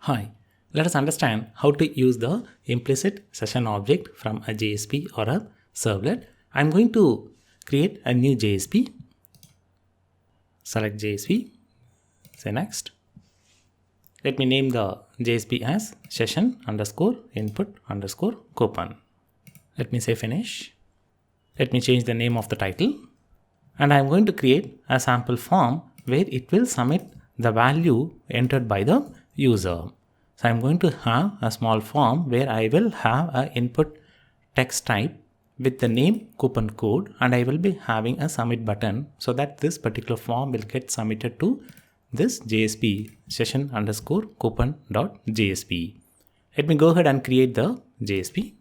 Hi, let us understand how to use the implicit session object from a JSP or a servlet. I'm going to create a new JSP. Select JSP, say next. Let me name the JSP as session underscore input underscore coupon. Let me say finish. Let me change the name of the title. And I'm going to create a sample form where it will submit the value entered by the user. So I'm going to have a small form where I will have an input text type with the name coupon code, and I will be having a submit button so that this particular form will get submitted to this JSP session underscore coupon.jsp. Let me go ahead and create the JSP.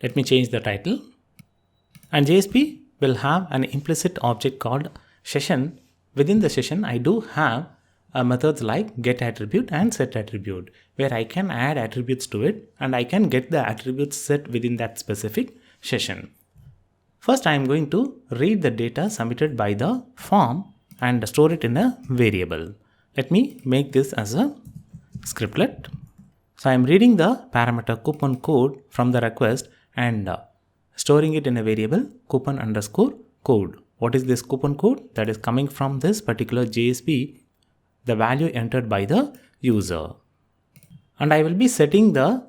Let me change the title. And JSP will have an implicit object called session. Within the session, I do have methods like get attribute and set attribute, where I can add attributes to it and I can get the attributes set within that specific session. First, I am going to read the data submitted by the form and store it in a variable. Let me make this as a scriptlet. So I am reading the parameter coupon code from the request and storing it in a variable coupon underscore code. What is this coupon code? That is coming from this particular JSP, the value entered by the user. And I will be setting the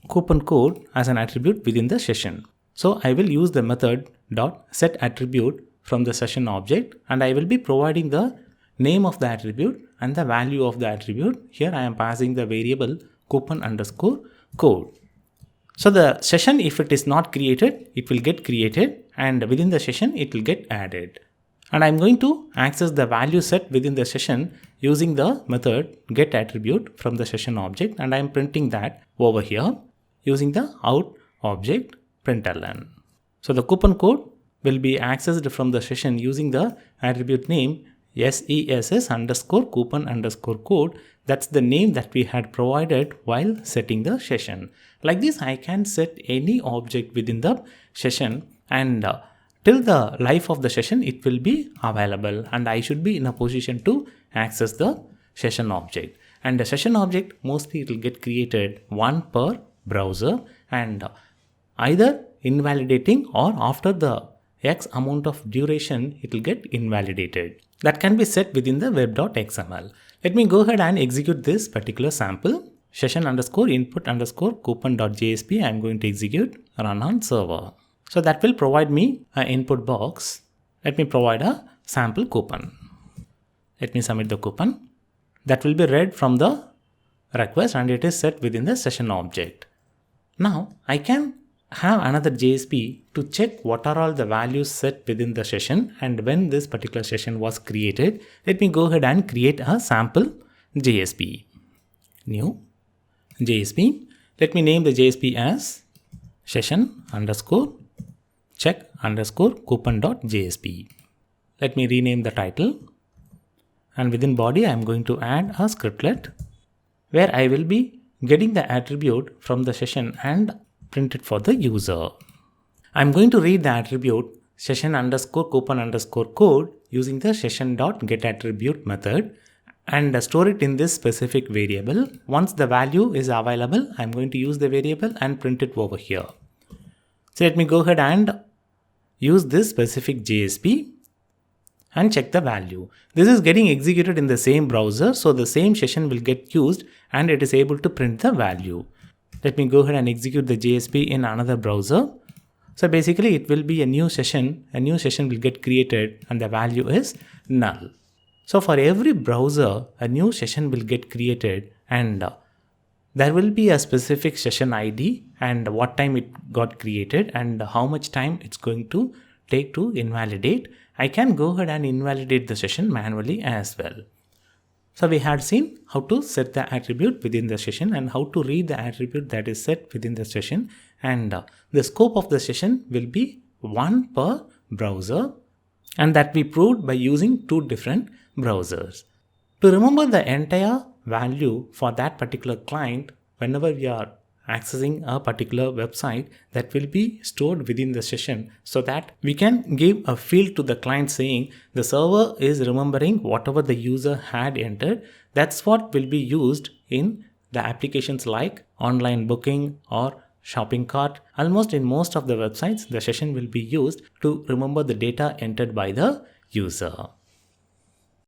coupon code as an attribute within the session. So I will use the method .set attribute from the session object, and I will be providing the name of the attribute and the value of the attribute. Here I am passing the variable coupon underscore code. So the session, if it is not created, it will get created, and within the session it will get added. And I'm going to access the value set within the session using the method get attribute from the session object, and I'm printing that over here using the out object println. So the coupon code will be accessed from the session using the attribute name SESS underscore coupon underscore code. That's the name that we had provided while setting the session. Like this, I can set any object within the session, and till the life of the session, it will be available, and I should be in a position to access the session object. And the session object, mostly it will get created one per browser, and either invalidating or after the X amount of duration, it will get invalidated. That can be set within the web.xml. Let me go ahead and execute this particular sample. Session underscore input underscore coupon.jsp. I am going to execute run on server. So that will provide me an input box. Let me provide a sample coupon. Let me submit the coupon. That will be read from the request, and it is set within the session object. Now I can have another JSP to check what are all the values set within the session and when this particular session was created. Let me go ahead and create a sample JSP. New JSP. Let me name the JSP as session underscore check underscore coupon.jsp. Let me rename the title, and within body I am going to add a scriptlet where I will be getting the attribute from the session and print it for the user. I'm going to read the attribute session underscore coupon underscore code using the session.getAttribute method and store it in this specific variable. Once the value is available, I'm going to use the variable and print it over here. So let me go ahead and use this specific JSP and check the value. This is getting executed in the same browser, so the same session will get used and it is able to print the value. Let me go ahead and execute the JSP in another browser. So basically it will be a new session will get created and the value is null. So for every browser, a new session will get created, and there will be a specific session ID and what time it got created and how much time it's going to take to invalidate. I can go ahead and invalidate the session manually as well. So we had seen how to set the attribute within the session and how to read the attribute that is set within the session, and the scope of the session will be one per browser, and that we proved by using two different browsers. To remember the entire value for that particular client, whenever we are accessing a particular website that will be stored within the session, so that we can give a field to the client saying the server is remembering whatever the user had entered. That's what will be used in the applications like online booking or shopping cart. Almost in most of the websites, the session will be used to remember the data entered by the user.